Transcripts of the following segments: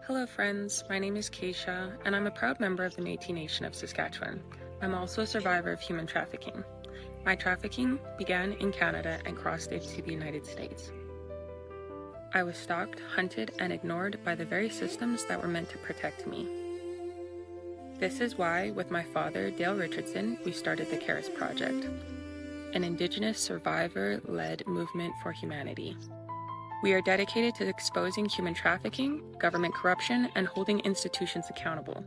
Hello friends, my name is Keisha, and I'm a proud member of the Métis Nation of Saskatchewan. I'm also a survivor of human trafficking. My trafficking began in Canada and crossed into the United States. I was stalked, hunted, and ignored by the very systems that were meant to protect me. This is why, with my father, Dale Richardson, we started the CARES Project, an Indigenous survivor-led movement for humanity. We are dedicated to exposing human trafficking, government corruption, and holding institutions accountable.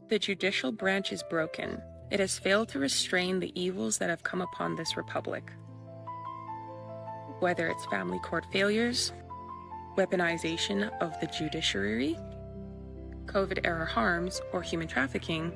The judicial branch is broken. It has failed to restrain the evils that have come upon this republic. Whether it's family court failures, weaponization of the judiciary, COVID-era harms, or human trafficking,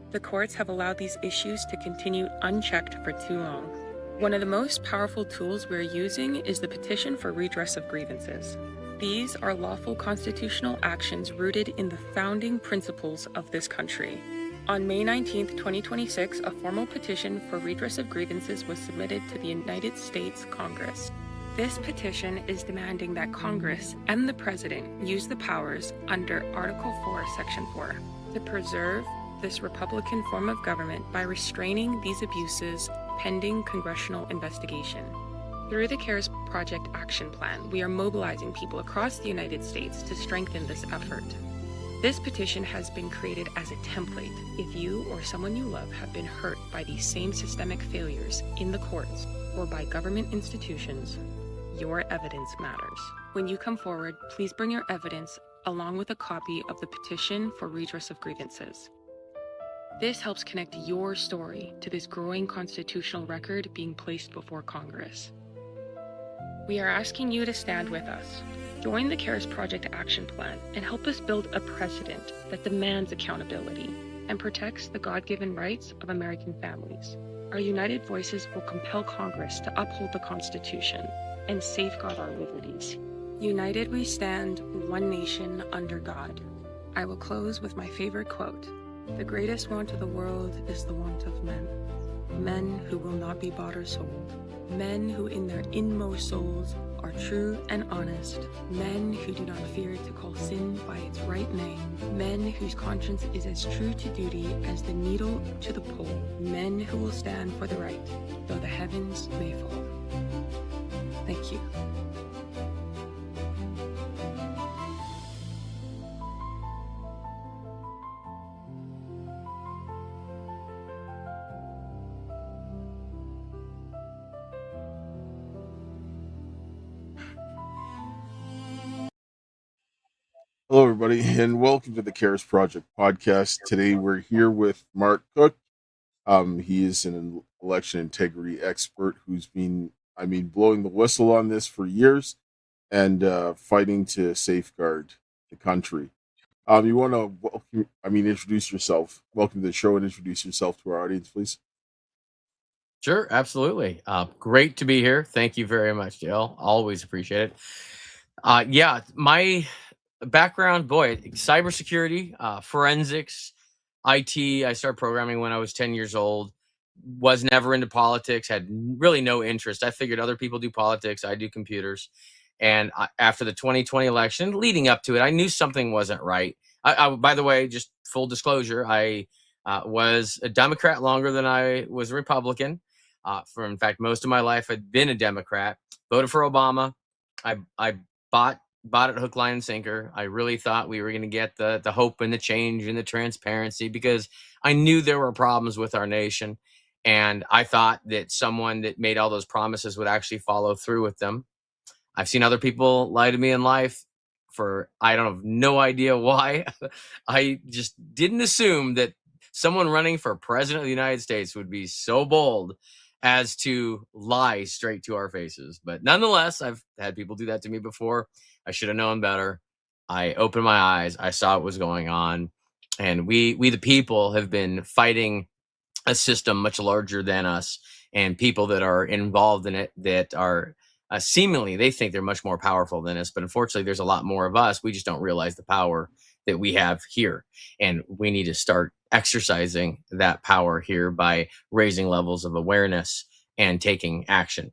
the courts have allowed these issues to continue unchecked for too long. One of the most powerful tools we're using is the petition for redress of grievances. These are lawful constitutional actions rooted in the founding principles of this country. On May 19, 2026, a formal petition for redress of grievances was submitted to the United States Congress. This petition is demanding that Congress and the President use the powers under Article 4, Section 4 to preserve this Republican form of government by restraining these abuses pending congressional investigation. Through the CARES Project Action Plan, we are mobilizing people across the United States to strengthen this effort. This petition has been created as a template. If you or someone you love have been hurt by these same systemic failures in the courts or by government institutions, your evidence matters. When you come forward, please bring your evidence along with a copy of the petition for redress of grievances. This helps connect your story to this growing constitutional record being placed before Congress. We are asking you to stand with us. Join the CARES Project Action Plan and help us build a precedent that demands accountability and protects the God-given rights of American families. Our united voices will compel Congress to uphold the Constitution and safeguard our liberties. United we stand, one nation under God. I will close with my favorite quote. The greatest want of the world is the want of men. Men who will not be bought or sold. Men who in their inmost souls are true and honest. Men who do not fear to call sin by its right name. Men whose conscience is as true to duty as the needle to the pole. Men who will stand for the right, though the heavens may fall. Thank you. Hello, everybody, and welcome to the CARES Project podcast. Today, we're here with Mark Cook. He is an election integrity expert who's been, blowing the whistle on this for years and fighting to safeguard the country. You want to, introduce yourself. Welcome to the show and introduce yourself to our audience, please. Sure, absolutely. Great to be here. Thank you very much, Dale. Always appreciate it. Yeah, my background, boy, cybersecurity, forensics, IT. I started programming when I was 10 years old. Was never into politics, had really no interest. I figured other people do politics, I do computers. And after the 2020 election, leading up to it, I knew something wasn't right. By the way, just full disclosure, I was a Democrat longer than I was a Republican. For in fact, most of my life I'd been a Democrat. Voted for Obama. I bought it hook, line, and sinker. I really thought we were going to get the hope and the change and the transparency because I knew there were problems with our nation. And I thought that someone that made all those promises would actually follow through with them. I've seen other people lie to me in life for, I don't have no idea why. I just didn't assume that someone running for president of the United States would be so bold as to lie straight to our faces. But nonetheless, I've had people do that to me before. I should have known better. I opened my eyes. I saw what was going on. And we the people have been fighting a system much larger than us, and people that are involved in it that are seemingly, they think they're much more powerful than us. But unfortunately, there's a lot more of us. We just don't realize the power that we have here. And we need to start exercising that power here by raising levels of awareness and taking action.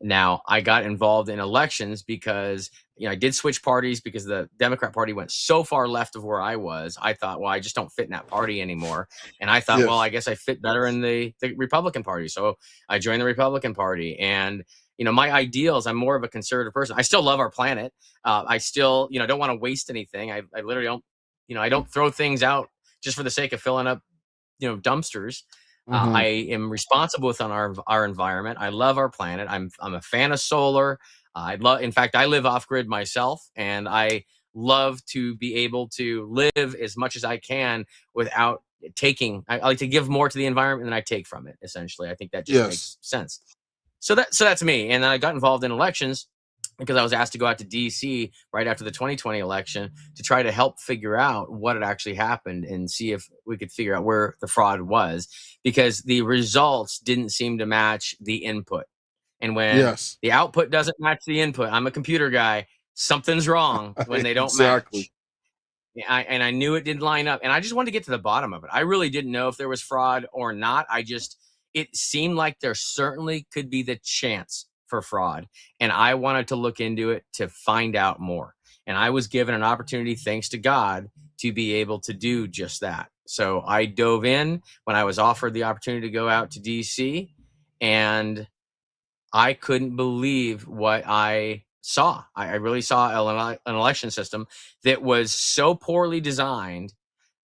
Now, I got involved in elections because I did switch parties because the Democrat Party went so far left of where I was. I thought, well, I just don't fit in that party anymore. And I thought, well, I Yes. guess I fit better in the Republican Party. So I joined the Republican Party. And my ideals, I'm more of a conservative person. I still love our planet. I still, don't want to waste anything. I literally don't, I don't throw things out just for the sake of filling up, dumpsters. I am responsible with on our environment. I love our planet. I'm a fan of solar. In fact, I live off grid myself, and I love to be able to live as much as I can without taking. I like to give more to the environment than I take from it. Essentially, I think that just Yes. makes sense. So that's me. And then I got involved in elections because I was asked to go out to DC right after the 2020 election to try to help figure out what had actually happened and see if we could figure out where the fraud was, because the results didn't seem to match the input. And when Yes. the output doesn't match the input, I'm a computer guy, something's wrong when they don't Exactly. match. And I knew it didn't line up, and I just wanted to get to the bottom of it. I really didn't know if there was fraud or not. It seemed like there certainly could be the chance for fraud, and I wanted to look into it to find out more. And I was given an opportunity, thanks to God, to be able to do just that. So I dove in when I was offered the opportunity to go out to DC, and I couldn't believe what I saw. I really saw an election system that was so poorly designed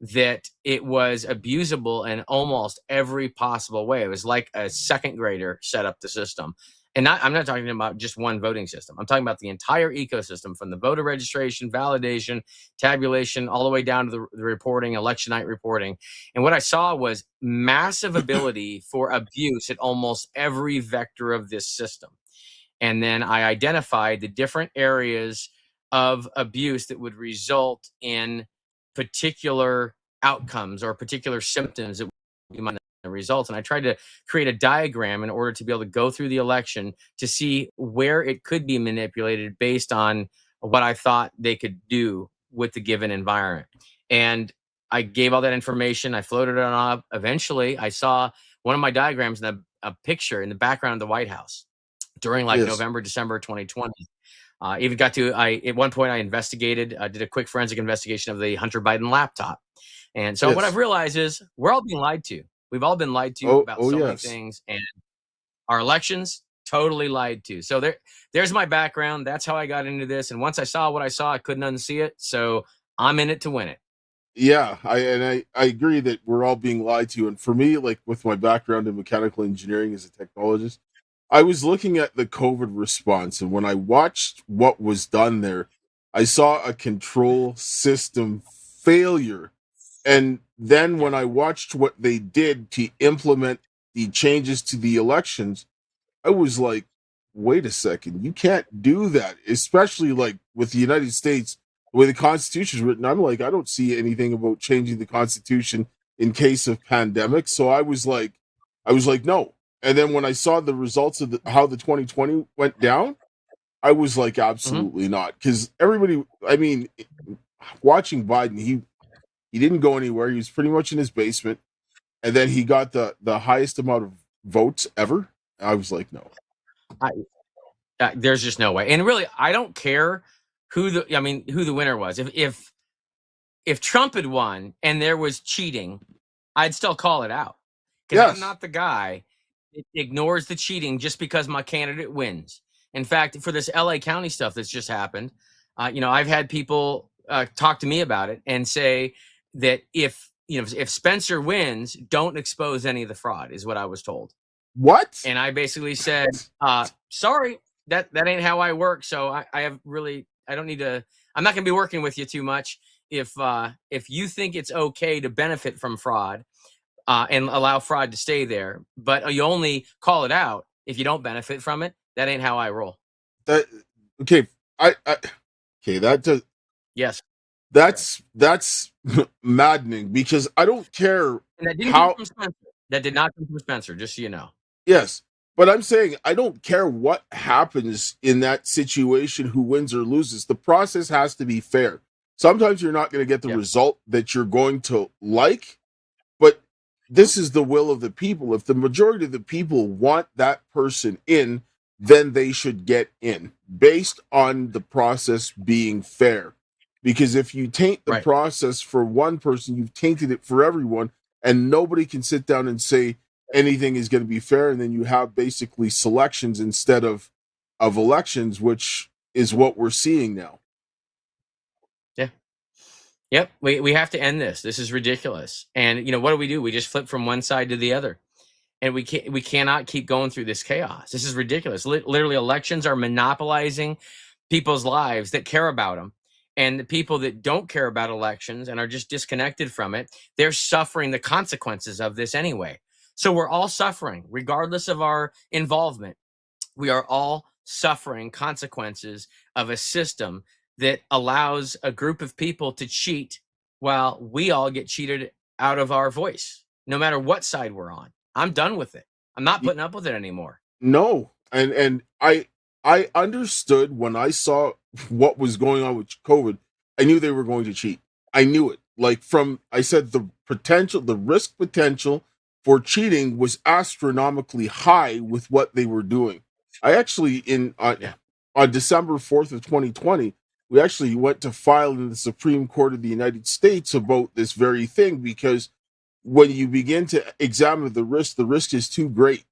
that it was abusable in almost every possible way. It was like a second grader set up the system. And I'm not talking about just one voting system. I'm talking about the entire ecosystem, from the voter registration, validation, tabulation, all the way down to the reporting, election night reporting. And what I saw was massive ability for abuse at almost every vector of this system. And then I identified the different areas of abuse that would result in particular outcomes or particular symptoms that we might the results. And I tried to create a diagram in order to be able to go through the election to see where it could be manipulated based on what I thought they could do with the given environment. And I gave all that information. I floated it up. Eventually, I saw one of my diagrams in a picture in the background of the White House during like Yes. November, December 2020. Even got to, at one point I investigated, did a quick forensic investigation of the Hunter Biden laptop. And so what I've Yes. realized is we're all being lied to. We've all been lied to Oh. about Oh. so many Yes. things, and our elections totally lied to. So there's my background. That's how I got into this. And once I saw what I saw, I couldn't unsee it. So I'm in it to win it. Yeah, I agree that we're all being lied to. And for me, like with my background in mechanical engineering as a technologist, I was looking at the COVID response, and when I watched what was done there, I saw a control system failure. And then Yeah. when I watched what they did to implement the changes to the elections, I was like, wait a second, you can't do that, especially like with the United States, the way the Constitution is written. I'm like, I don't see anything about changing the Constitution in case of pandemic. So I was like, no. And then when I saw the results of how the 2020 went down, I was like, Mhm. absolutely not. Because everybody, I mean, watching Biden, he didn't go anywhere. He was pretty much in his basement, and then he got the highest amount of votes ever. I was like, no. I, there's just no way. And really, I don't care who the winner was. If Trump had won and there was cheating, I'd still call it out, because I'm Yes. not the guy that ignores the cheating just because my candidate wins. In fact, for this LA County stuff that's just happened, I've had people talk to me about it and say that if Spencer wins, don't expose any of the fraud, is what I was told. What? And I basically said, sorry, that ain't how I work. So I don't need to, I'm not gonna be working with you too much. If you think it's okay to benefit from fraud and allow fraud to stay there, but you only call it out if you don't benefit from it, that ain't how I roll. That okay? I okay. That does Yes. that's maddening, because I don't care And that didn't come how. from Spencer. That did not come from Spencer, just so you know. Yes, but I'm saying I don't care what happens in that situation, who wins or loses. The process has to be fair. Sometimes you're not going to get the Yep. result that you're going to like, but this is the will of the people. If the majority of the people want that person in, then they should get in based on the process being fair. Because if you taint the Right. process for one person, you've tainted it for everyone, and nobody can sit down and say anything is going to be fair. And then you have basically selections instead of elections, which is what we're seeing now. Yeah. Yep. We have to end this. This is ridiculous. And what do? We just flip from one side to the other. And we cannot keep going through this chaos. This is ridiculous. Literally, elections are monopolizing people's lives that care about them. And the people that don't care about elections and are just disconnected from it, they're suffering the consequences of this anyway. So we're all suffering, regardless of our involvement. We are all suffering consequences of a system that allows a group of people to cheat while we all get cheated out of our voice, no matter what side we're on. I'm done with it. I'm not putting up with it anymore. No, and I understood when I saw what was going on with COVID. I knew they were going to cheat. I knew it. Like I said, the risk potential for cheating was astronomically high with what they were doing. I actually on December 4th of 2020, we actually went to file in the Supreme Court of the United States about this very thing, because when you begin to examine the risk is too great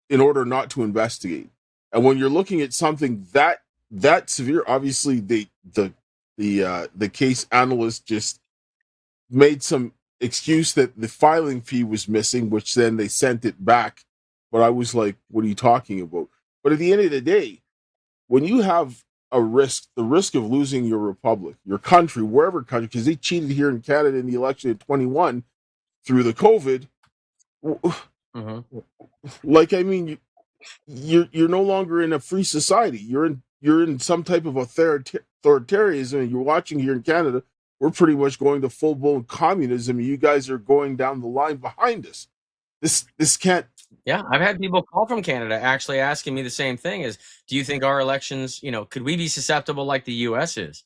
in order not to investigate. And when you're looking at something that severe, obviously the case analyst just made some excuse that the filing fee was missing, which then they sent it back. But I was like, what are you talking about? But at the end of the day, when you have the risk of losing your republic, your country, wherever country, because they cheated here in Canada in the election in 21 through the COVID. Mm-hmm. Like, I mean, you're no longer in a free society. You're in some type of authoritarianism. And you're watching here in Canada, we're pretty much going to full blown communism. And you guys are going down the line behind us. This can't. Yeah, I've had people call from Canada actually asking me the same thing: is, do you think our elections, could we be susceptible like the U.S. is?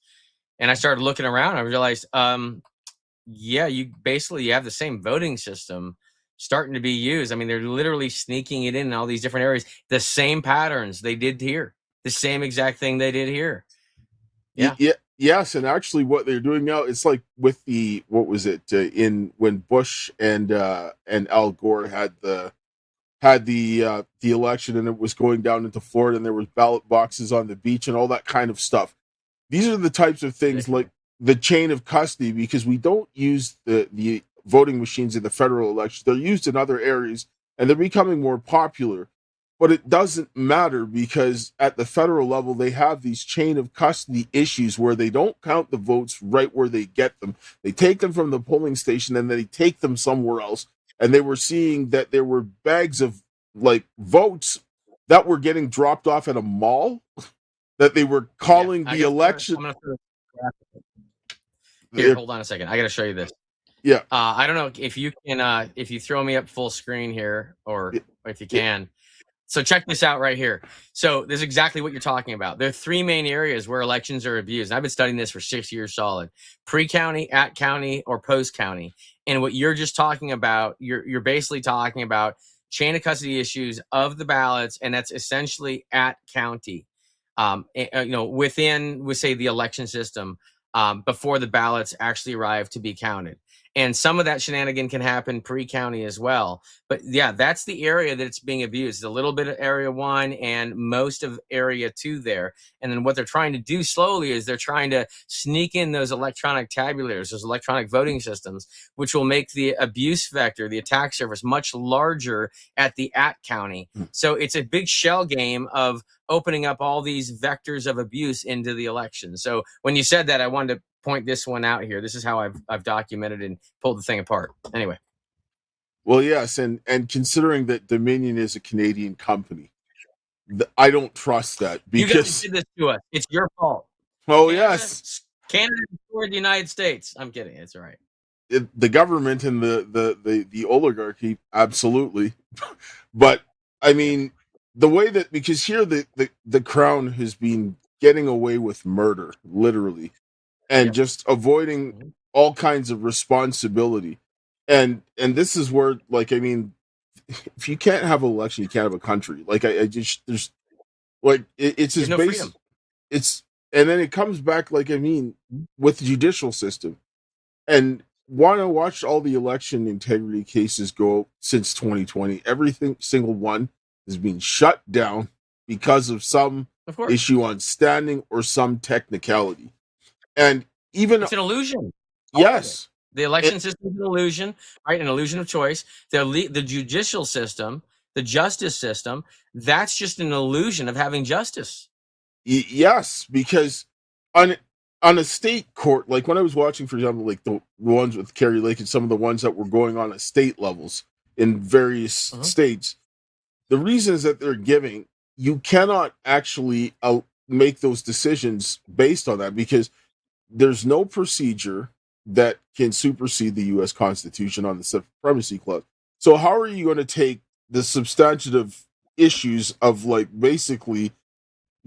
And I started looking around. I realized, yeah, you have the same voting system starting to be used. I mean, they're literally sneaking it in all these different areas. The same patterns they did here, the same exact thing they did here. Yeah. Yes, and actually, what they're doing now, it's like with what was it in when Bush and Al Gore had the election, and it was going down into Florida, and there was ballot boxes on the beach and all that kind of stuff. These are the types of things like the chain of custody, because we don't use the voting machines in the federal elections. They're used in other areas, and they're becoming more popular. But it doesn't matter, because at the federal level, they have these chain of custody issues where they don't count the votes right where they get them. They take them from the polling station and they take them somewhere else. And they were seeing that there were bags of like votes that were getting dropped off at a mall that they were calling the election. Here, hold on a second. I got to show you this. Yeah. I don't know if you can, if you throw me up full screen here, or if you can. So check this out right here. So this is exactly what you're talking about. There are three main areas where elections are abused. And I've been studying this for 6 years solid: pre-county, at county, or post-county. And what you're just talking about, you're basically talking about chain of custody issues of the ballots, and that's essentially at county. Within, we say, the election system, before the ballots actually arrive to be counted. And some of that shenanigan can happen pre-county as well. But yeah, that's the area that it's being abused. A little bit of area 1 and most of area 2 there. And then what they're trying to do slowly is they're trying to sneak in those electronic tabulators, those electronic voting systems, which will make the abuse vector, the attack surface, much larger at the at county. So it's a big shell game of opening up all these vectors of abuse into the election. So when you said that, I wanted to point this one out here. This is how I've documented and pulled the thing apart. Anyway. Well, yes, and considering that Dominion is a Canadian company, I don't trust that, because you guys did this to us. It's your fault. Oh, yes. Canada destroyed the United States. I'm kidding. It's all right. The government and the oligarchy, absolutely. But I mean, the way that, because here the crown has been getting away with murder, literally, and just avoiding all kinds of responsibility. And this is where, like, I mean, if you can't have an election, you can't have a country. Like, I just, Like it's You his have no base. freedom. It's and then it comes back like with the judicial system and want to watch all the election integrity cases go since 2020. Everything single one has been shut down because of some Of course. issue on standing or some technicality. And even It's an illusion. yes, The election system is an illusion, right? An illusion of choice. The judicial system, the justice system, that's just an illusion of having justice. Yes, because on on a state court, like when I was watching, for example, like the ones with Kerry Lake and some of the ones that were going on at state levels in various states, the reasons that they're giving, you cannot actually make those decisions based on that because there's no procedure that can supersede the U.S. Constitution on the supremacy clause. So how are you going to take the substantive issues of like basically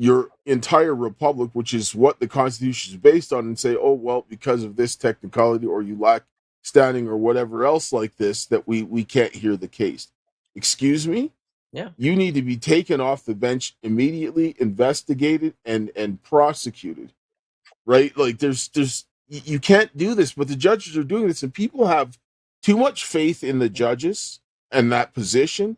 your entire republic, which is what the Constitution is based on, and say, oh, well, because of this technicality or you lack standing or whatever else like this, that we can't hear the case? Excuse me? Yeah. You need to be taken off the bench immediately, investigated, and prosecuted. Right? Like you can't do this, but the judges are doing this, and people have too much faith in the judges and that position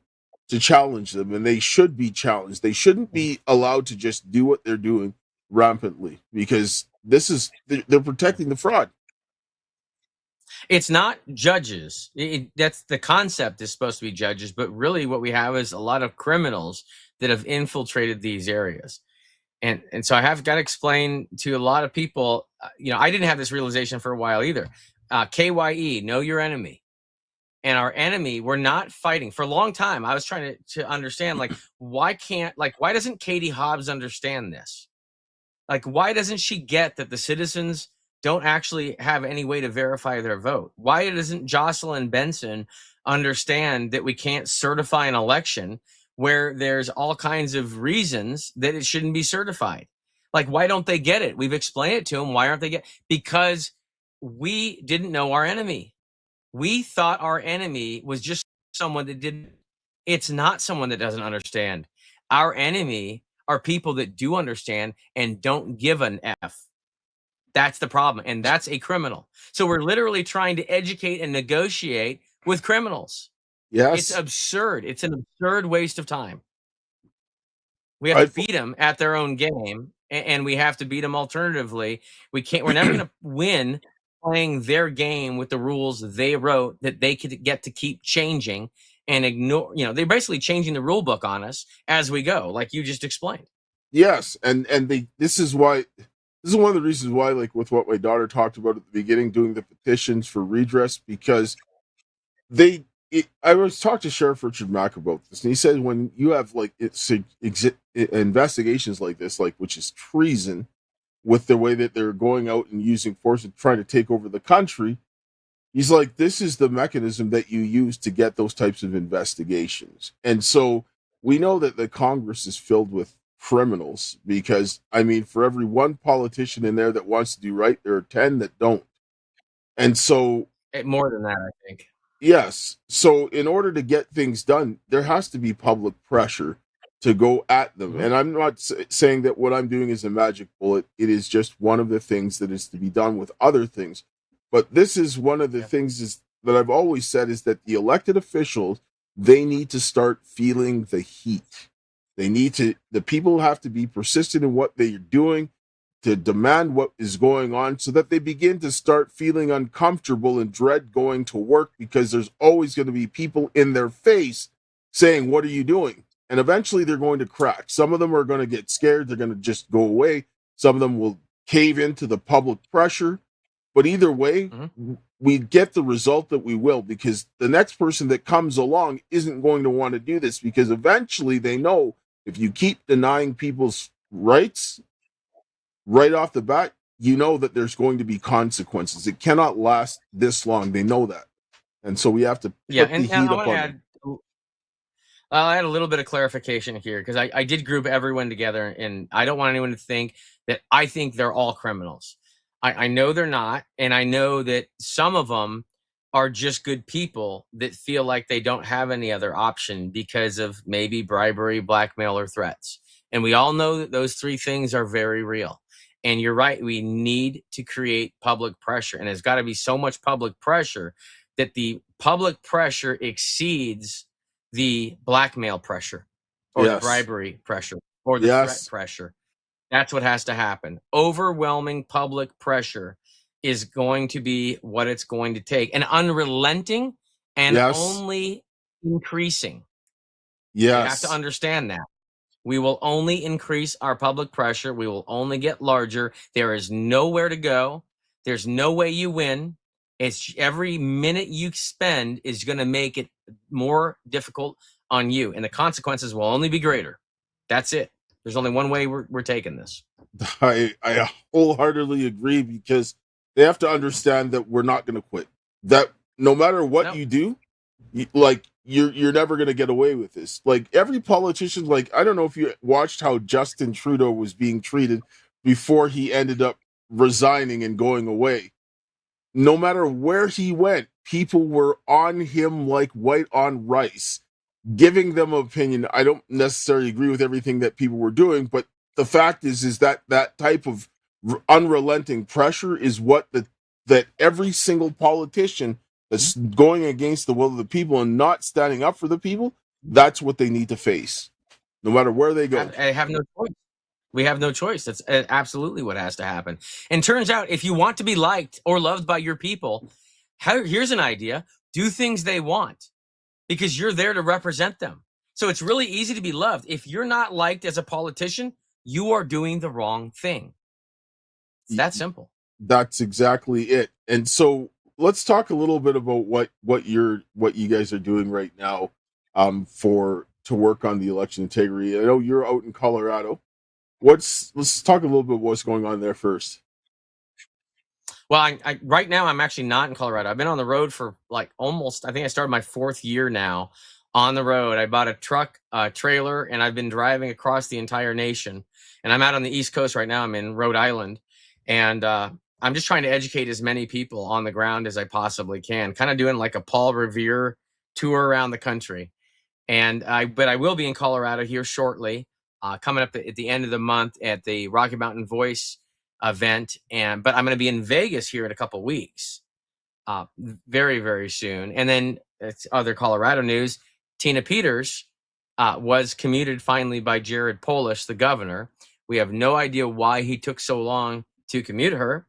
to challenge them, and they should be challenged. They shouldn't be allowed to just do what they're doing rampantly because they're protecting the fraud. It's not judges. That's the concept is supposed to be judges, but really what we have is a lot of criminals that have infiltrated these areas. And so I have got to explain to a lot of people, I didn't have this realization for a while either. KYE, know your enemy. And our enemy, we're not fighting. For a long time, I was trying to understand, why doesn't Katie Hobbs understand this? Like, why doesn't she get that the citizens don't actually have any way to verify their vote? Why doesn't Jocelyn Benson understand that we can't certify an election where there's all kinds of reasons that it shouldn't be certified? Like, why don't they get it? We've explained it to them. Why aren't they because we didn't know our enemy. We thought our enemy was just someone that didn't. It's not someone that doesn't understand. Our enemy are people that do understand and don't give an F. That's the problem. And that's a criminal. So we're literally trying to educate and negotiate with criminals. Yes. It's absurd. It's an absurd waste of time. We have to beat them at their own game, and we have to beat them alternatively. We're never going to win playing their game with the rules they wrote that they could get to keep changing and ignore. They're basically changing the rule book on us as we go, like you just explained. Yes, and this is one of the reasons why, like with what my daughter talked about at the beginning, doing the petitions for redress, because I was talking to Sheriff Richard Mack about this, and he said when you have investigations like this, like which is treason, with the way that they're going out and using force and trying to take over the country, he's like, this is the mechanism that you use to get those types of investigations. And so we know that the Congress is filled with criminals because, for every one politician in there that wants to do right, there are 10 that don't. And so more than that, I think. Yes. So in order to get things done, there has to be public pressure to go at them. And I'm not saying that what I'm doing is a magic bullet. It is just one of the things that is to be done with other things. But this is one of the things that I've always said is that the elected officials, they need to start feeling the heat. The people have to be persistent in what they're doing, to demand what is going on so that they begin to start feeling uncomfortable and dread going to work because there's always going to be people in their face saying, what are you doing? And eventually they're going to crack. Some of them are going to get scared. They're going to just go away. Some of them will cave into the public pressure. But either way, we get the result that we will because the next person that comes along isn't going to want to do this because eventually they know if you keep denying people's rights, right off the bat, you know that there's going to be consequences. It cannot last this long. They know that. And so we have to put the heat up on them. I'll add a little bit of clarification here because I did group everyone together, and I don't want anyone to think that I think they're all criminals. I know they're not, and I know that some of them are just good people that feel like they don't have any other option because of maybe bribery, blackmail, or threats. And we all know that those three things are very real. And you're right, we need to create public pressure. And there's got to be so much public pressure that the public pressure exceeds the blackmail pressure or the Yes. bribery pressure or the threat Yes. pressure. That's what has to happen. Overwhelming public pressure is going to be what it's going to take. And unrelenting and Yes. only increasing. Yes. You have to understand that. We will only increase our public pressure. We will only get larger. There is nowhere to go. There's no way you win. It's every minute you spend is going to make it more difficult on you, and the consequences will only be greater. That's it. There's only one way we're taking this. I wholeheartedly agree, because they have to understand that we're not going to quit. That no matter what you do, you're never going to get away with this. Like every politician, like I don't know if you watched how Justin Trudeau was being treated before he ended up resigning and going away. No matter where he went, people were on him like white on rice, giving them an opinion. I don't necessarily agree with everything that people were doing, but the fact is that that type of unrelenting pressure is what that every single politician that's going against the will of the people and not standing up for the people, that's what they need to face, no matter where they go. I have no choice. We have no choice. That's absolutely what has to happen. And turns out, if you want to be liked or loved by your people, here's an idea. Do things they want, because you're there to represent them. So it's really easy to be loved. If you're not liked as a politician, you are doing the wrong thing. It's that simple. That's exactly it. And so let's talk a little bit about what you guys are doing right now to work on the election integrity. I know you're out in Colorado. Let's talk a little bit what's going on there first. Well, I right now I'm actually not in Colorado. I've been on the road for like almost, I think I started my 4th year now on the road. I bought a truck, trailer, and I've been driving across the entire nation. And I'm out on the East Coast right now. I'm in Rhode Island, and I'm just trying to educate as many people on the ground as I possibly can. Kind of doing like a Paul Revere tour around the country. But I will be in Colorado here shortly, coming up at the end of the month at the Rocky Mountain Voice event. But I'm going to be in Vegas here in a couple weeks, very, very soon. And then it's other Colorado news. Tina Peters was commuted finally by Jared Polis, the governor. We have no idea why he took so long to commute her.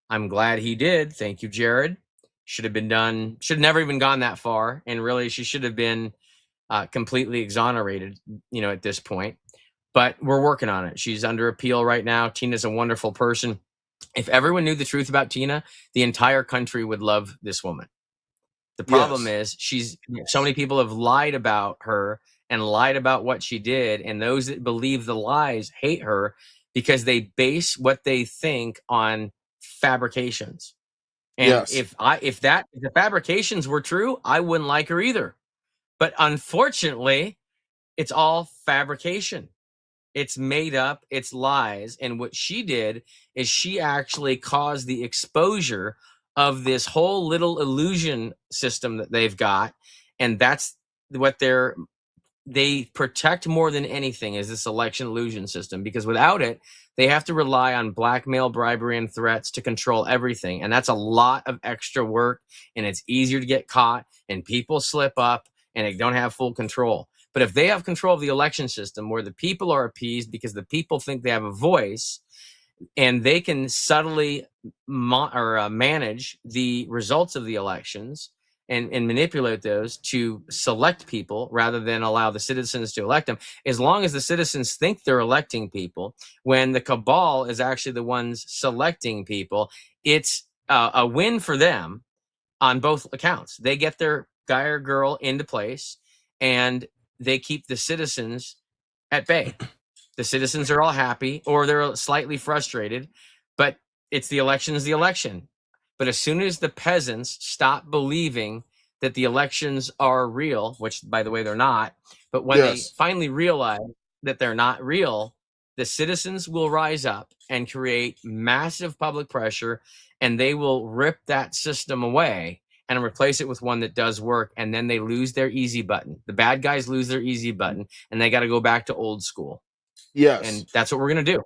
I'm glad he did. Thank you, Jared. Should have never even gone that far. And really, she should have been completely exonerated, at this point. But we're working on it. She's under appeal right now. Tina's a wonderful person. If everyone knew the truth about Tina, the entire country would love this woman. The problem is so many people have lied about her and lied about what she did. And those that believe the lies hate her because they base what they think on fabrications. And if the fabrications were true, I wouldn't like her either. But unfortunately, it's all fabrication. It's made up, it's lies. And what she did is she actually caused the exposure of this whole little illusion system that they've got. And that's what they protect more than anything, is this election illusion system, because without it, they have to rely on blackmail, bribery, and threats to control everything. And that's a lot of extra work, and it's easier to get caught, and people slip up and they don't have full control. But if they have control of the election system where the people are appeased because the people think they have a voice, and they can subtly manage the results of the elections and manipulate those to select people rather than allow the citizens to elect them. As long as the citizens think they're electing people, when the cabal is actually the ones selecting people, it's a win for them on both accounts. They get their guy or girl into place, and they keep the citizens at bay. The citizens are all happy, or they're slightly frustrated, but it's the election. But as soon as the peasants stop believing that the elections are real, which, by the way, they're not, but when they finally realize that they're not real, the citizens will rise up and create massive public pressure, and they will rip that system away and replace it with one that does work. And then they lose their easy button. The bad guys lose their easy button, and they got to go back to old school. Yes. And that's what we're going to do.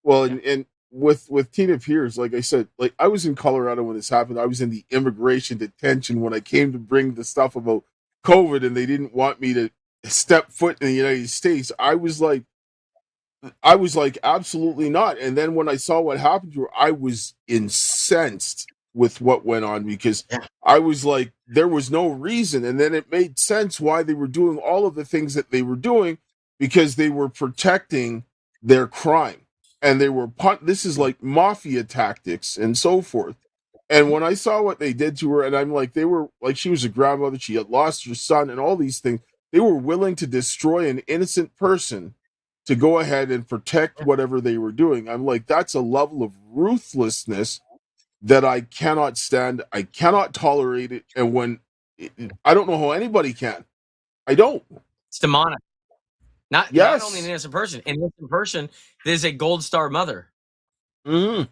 Well, and with Tina Pierce, like I said, like I was in Colorado when this happened. I was in the immigration detention when I came to bring the stuff about COVID, and they didn't want me to step foot in the United States. I was like, absolutely not. And then when I saw what happened to her, I was incensed with what went on because Yeah. I was like, there was no reason. And then it made sense why they were doing all of the things that they were doing because they were protecting their crime. And they were, this is like mafia tactics and so forth. And when I saw what they did to her, and I'm like, they were like, she was a grandmother, she had lost her son, and all these things. They were willing to destroy an innocent person to go ahead and protect whatever they were doing. I'm like, that's a level of ruthlessness that I cannot stand. I cannot tolerate it. And I don't know how anybody can. I don't. It's demonic. Not only an Yes. innocent person, there's a gold star mother, Mm-hmm.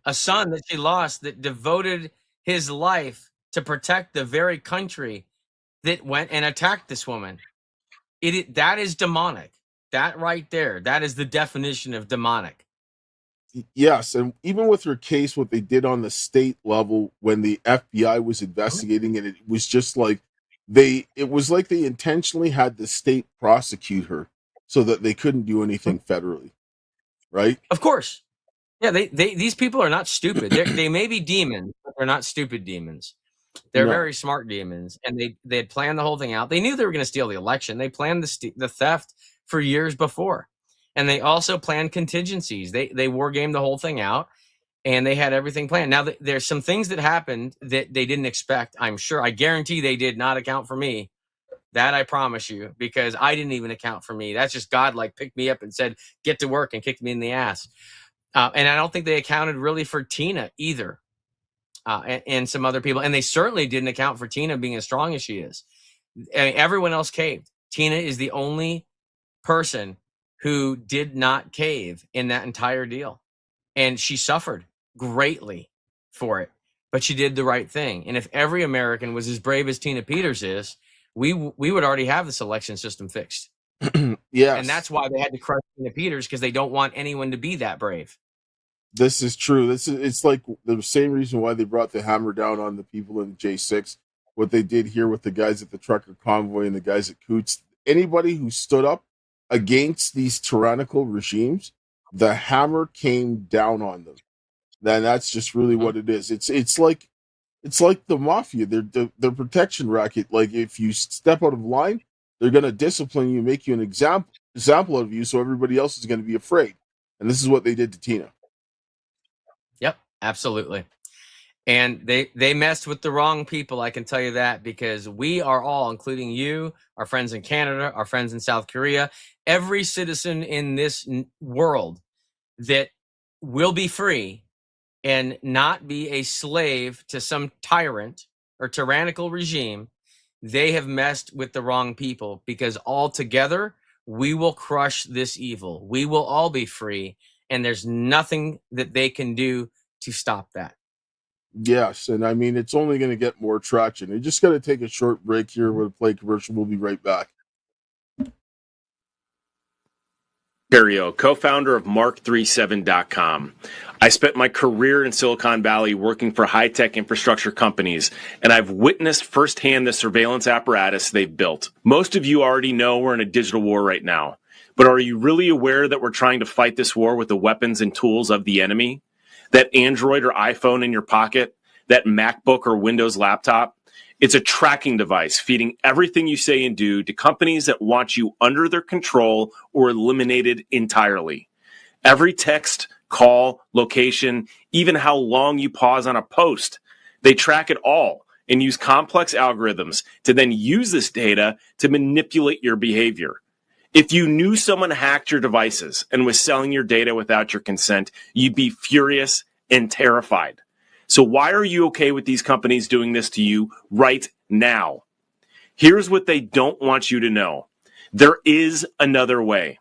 a son that she lost that devoted his life to protect the very country that went and attacked this woman. That is demonic. That right there, that is the definition of demonic. Yes, and even with her case, what they did on the state level when the FBI was investigating it, it was just like it was like they intentionally had the state prosecute her so that they couldn't do anything federally, right? Of course. Yeah, these people are not stupid. They may be demons, but they're not stupid demons. They're No. very smart demons, and they had planned the whole thing out. They knew they were going to steal the election. They planned the theft for years before, and they also planned contingencies. They war gamed the whole thing out, and they had everything planned. Now there's some things that happened that they didn't expect. I'm sure. I guarantee they did not account for me. That I promise you, because I didn't even account for me. That's just God like picked me up and said, "Get to work," and kicked me in the ass. And I don't think they accounted really for Tina either. And some other people. And they certainly didn't account for Tina being as strong as she is. I mean, everyone else caved. Tina is the only person who did not cave in that entire deal. And she suffered greatly for it. But she did the right thing. And if every American was as brave as Tina Peters is, we would already have this election system fixed. Yes. And that's why they had to crush Tina Peters, because they don't want anyone to be that brave. This is true. It's like the same reason why they brought the hammer down on the people in J6. What they did here with the guys at the trucker convoy and the guys at Coots. Anybody who stood up against these tyrannical regimes, the hammer came down on them. Then that's just really what it is. It's like the mafia. They're protection racket. Like if you step out of line, they're gonna discipline you, make you an example of you, so everybody else is gonna be afraid. And this is what they did to Tina. Yep, absolutely. And they messed with the wrong people, I can tell you that, because we are all, including you, our friends in Canada, our friends in South Korea, every citizen in this world that will be free and not be a slave to some tyrant or tyrannical regime, they have messed with the wrong people, because all together we will crush this evil. We will all be free, and there's nothing that they can do to stop that. Yes, and I mean it's only going to get more traction. We just got to take a short break here. We'll play commercial. We'll be right back. Perio, co-founder of Mark37.com. I spent my career in Silicon Valley working for high-tech infrastructure companies, and I've witnessed firsthand the surveillance apparatus they've built. Most of you already know we're in a digital war right now, but are you really aware that we're trying to fight this war with the weapons and tools of the enemy? That Android or iPhone in your pocket, that MacBook or Windows laptop, it's a tracking device feeding everything you say and do to companies that want you under their control or eliminated entirely. Every text, call, location, even how long you pause on a post, they track it all and use complex algorithms to then use this data to manipulate your behavior. If you knew someone hacked your devices and was selling your data without your consent, you'd be furious and terrified. So why are you okay with these companies doing this to you right now? Here's what they don't want you to know. There is another way.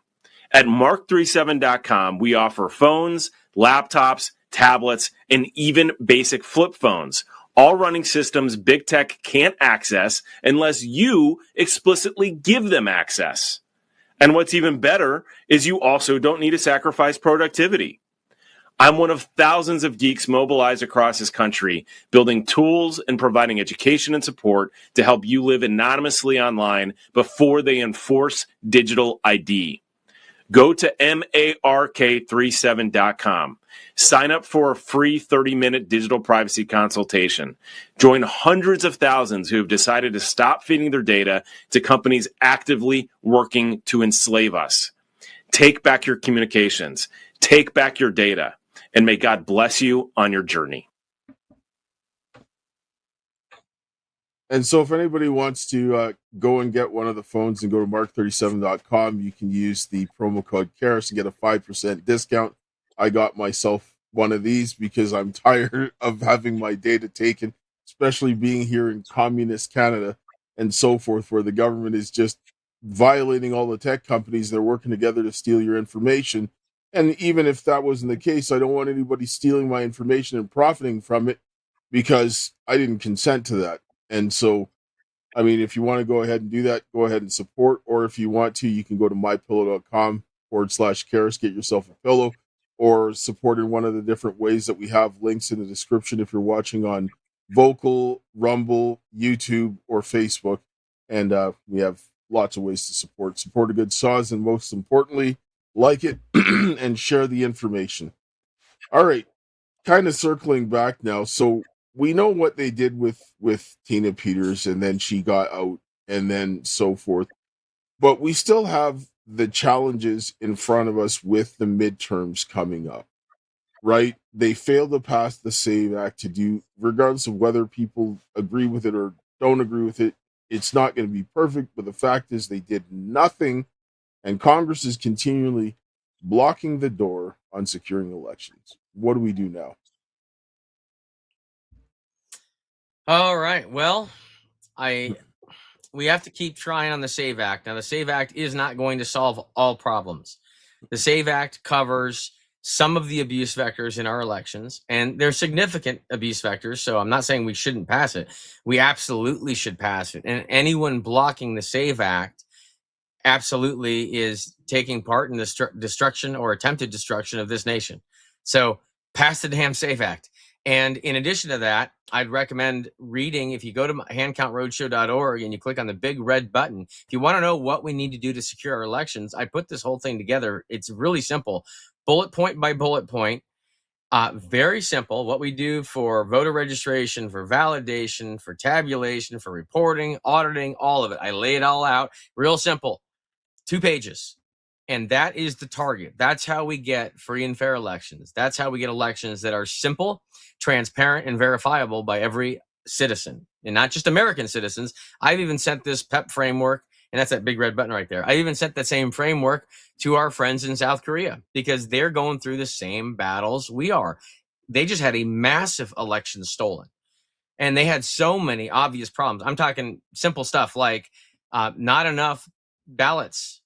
At Mark37.com, we offer phones, laptops, tablets, and even basic flip phones, all running systems big tech can't access unless you explicitly give them access. And what's even better is you also don't need to sacrifice productivity. I'm one of thousands of geeks mobilized across this country, building tools and providing education and support to help you live anonymously online before they enforce digital ID. Go to mark37.com. Sign up for a free 30-minute digital privacy consultation. Join hundreds of thousands who have decided to stop feeding their data to companies actively working to enslave us. Take back your communications. Take back your data. And may God bless you on your journey. And so if anybody wants to go and get one of the phones and go to mark37.com, you can use the promo code CARES to get a 5% discount. I got myself one of these because I'm tired of having my data taken, especially being here in communist Canada and so forth, where the government is just violating all the tech companies. They're working together to steal your information. And even if that wasn't the case, I don't want anybody stealing my information and profiting from it because I didn't consent to that. And so, I mean, if you want to go ahead and do that, go ahead and support. Or if you want to, you can go to mypillow.com/Karis, get yourself a pillow, or support in one of the different ways that we have links in the description if you're watching on Vocal, Rumble, YouTube, or Facebook. And we have lots of ways to support. Support a good cause, and most importantly, like it and share the information. All right, kind of circling back now. So we know what they did with Tina Peters, and then she got out, and then so forth. But we still have the challenges in front of us with the midterms coming up, right? They failed to pass the SAVE Act to do, regardless of whether people agree with it or don't agree with it. It's not going to be perfect, but the fact is they did nothing, and Congress is continually blocking the door on securing elections. What do we do now? All right. Well, we have to keep trying on the SAVE Act. Now, the SAVE Act is not going to solve all problems. The SAVE Act covers some of the abuse vectors in our elections, and they're significant abuse vectors. So I'm not saying we shouldn't pass it. We absolutely should pass it. And anyone blocking the SAVE Act absolutely is taking part in the destruction or attempted destruction of this nation. So pass the damn SAVE Act. And in addition to that, I'd recommend reading, if you go to handcountroadshow.org and you click on the big red button, if you want to know what we need to do to secure our elections, I put this whole thing together. It's really simple, bullet point by bullet point. Very simple. What we do for voter registration, for validation, for tabulation, for reporting, auditing, all of it. I lay it all out. Real simple. 2 pages. And that is the target. That's how we get free and fair elections. That's how we get elections that are simple, transparent, and verifiable by every citizen, and not just American citizens. I've even sent this PEP framework, and that's that big red button right there. I even sent that same framework to our friends in South Korea because they're going through the same battles we are. They just had a massive election stolen, and they had so many obvious problems. I'm talking simple stuff like not enough ballots.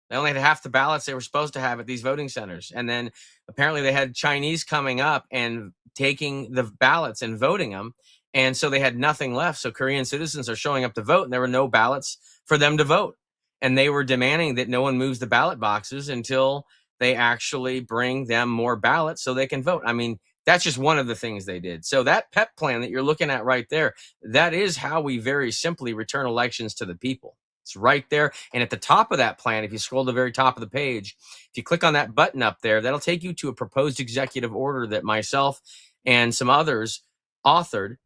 They only had half the ballots they were supposed to have at these voting centers. And then apparently they had Chinese coming up and taking the ballots and voting them. And so they had nothing left. So Korean citizens are showing up to vote, and there were no ballots for them to vote. And they were demanding that no one moves the ballot boxes until they actually bring them more ballots so they can vote. I mean, that's just one of the things they did. So that PEP plan that you're looking at right there, that is how we very simply return elections to the people. It's right there. And at the top of that plan, if you scroll to the very top of the page, if you click on that button up there, that'll take you to a proposed executive order that myself and some others authored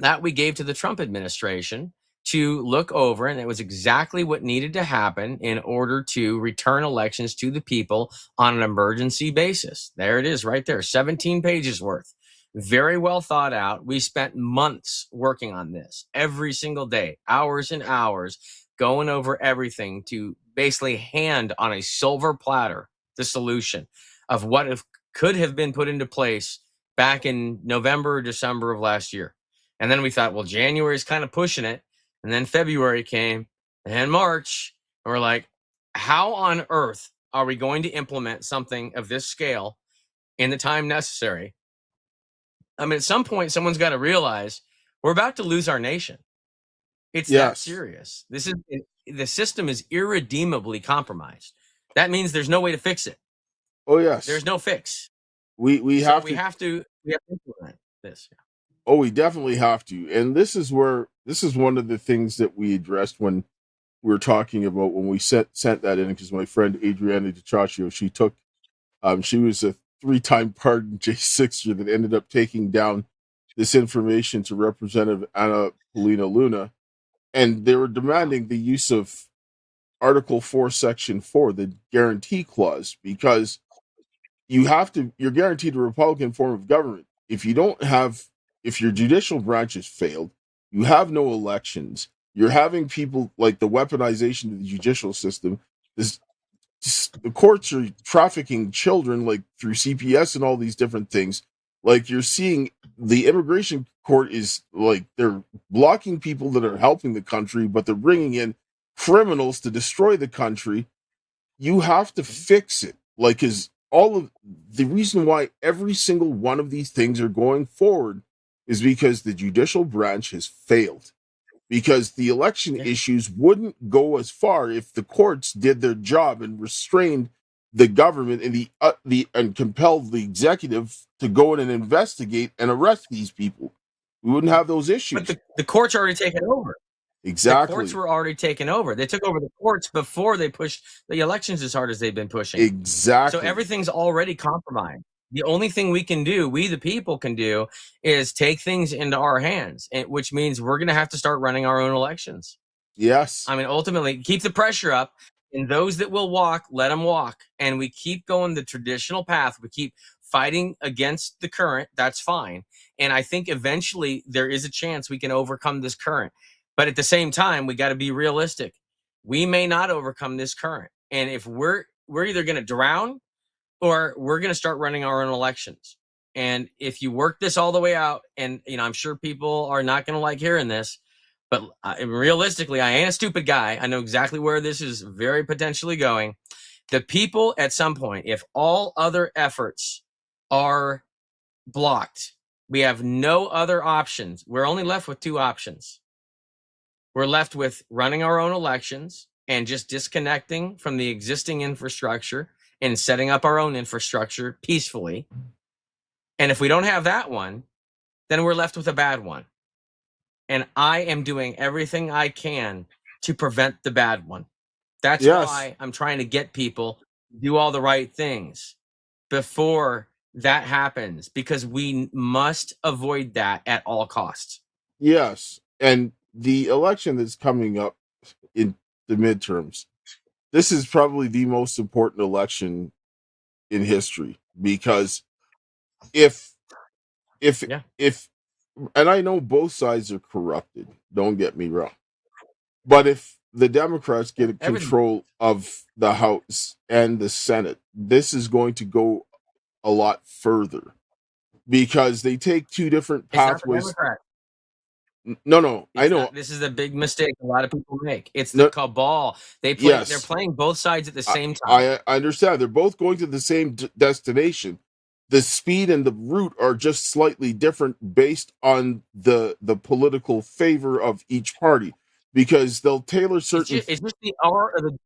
that we gave to the Trump administration to look over. And it was exactly what needed to happen in order to return elections to the people on an emergency basis. There it is right there, 17 pages worth. Very well thought out. We spent months working on this every single day, hours and hours, going over everything to basically hand on a silver platter the solution of what could have been put into place back in November or December of last year. And then we thought, well, January is kind of pushing it. And then February came and March. And we're like, how on earth are we going to implement something of this scale in the time necessary? I mean, at some point, someone's got to realize we're about to lose our nation. It's that serious. This is the system is irredeemably compromised. That means there's no way to fix it. Oh yes, There's no fix. we So have we to. have to implement this. Oh, we definitely have to. And this is one of the things that we addressed when we were talking about when we sent that in, because my friend Adriana DiCiaccio, she was a 3-time pardoned J6er that ended up taking down this information to Representative Anna Paulina Luna, and they were demanding the use of Article 4, Section 4, the guarantee clause, because you're guaranteed a Republican form of government. If your judicial branch has failed, you have no elections, you're having people like the weaponization of the judicial system. This the courts are trafficking children like through CPS and all these different things. Like you're seeing the immigration court is like they're blocking people that are helping the country, but they're bringing in criminals to destroy the country. You have to fix it. Like, is all of the reason why every single one of these things are going forward is because the judicial branch has failed. Because the election issues wouldn't go as far if the courts did their job and restrained the government and and compelled the executive to go in and investigate and arrest these people. We wouldn't have those issues. But the courts are already taken over. Exactly. The courts were already taken over. They took over the courts before they pushed the elections as hard as they've been pushing. Exactly. So everything's already compromised. The only thing we can do, we the people can do, is take things into our hands, which means we're going to have to start running our own elections. Yes. I mean, ultimately, keep the pressure up, and those that will walk, let them walk. And we keep going the traditional path. We keep fighting against the current. That's fine. And I think eventually there is a chance we can overcome this current. But at the same time, we got to be realistic. We may not overcome this current. And if we're either going to drown or we're going to start running our own elections. And if you work this all the way out, and I'm sure people are not going to like hearing this, but realistically, I ain't a stupid guy. I know exactly where this is very potentially going. The people at some point, if all other efforts are blocked, we have no other options. We're only left with 2 options. We're left with running our own elections and just disconnecting from the existing infrastructure and setting up our own infrastructure peacefully. And if we don't have that one, then we're left with a bad one. And I am doing everything I can to prevent the bad one. That's why I'm trying to get people to do all the right things before that happens, because we must avoid that at all costs. Yes. And the election that's coming up in the midterms, this is probably the most important election in history, because if and I know both sides are corrupted, don't get me wrong, but if the Democrats get control of the House and the Senate, this is going to go a lot further, because they take 2 different pathways. No, I know. This is a big mistake a lot of people make. It's the cabal. They're playing both sides at the same time. I understand. They're both going to the same destination. The speed and the route are just slightly different based on the political favor of each party, because they'll tailor certain. It's just the R or the.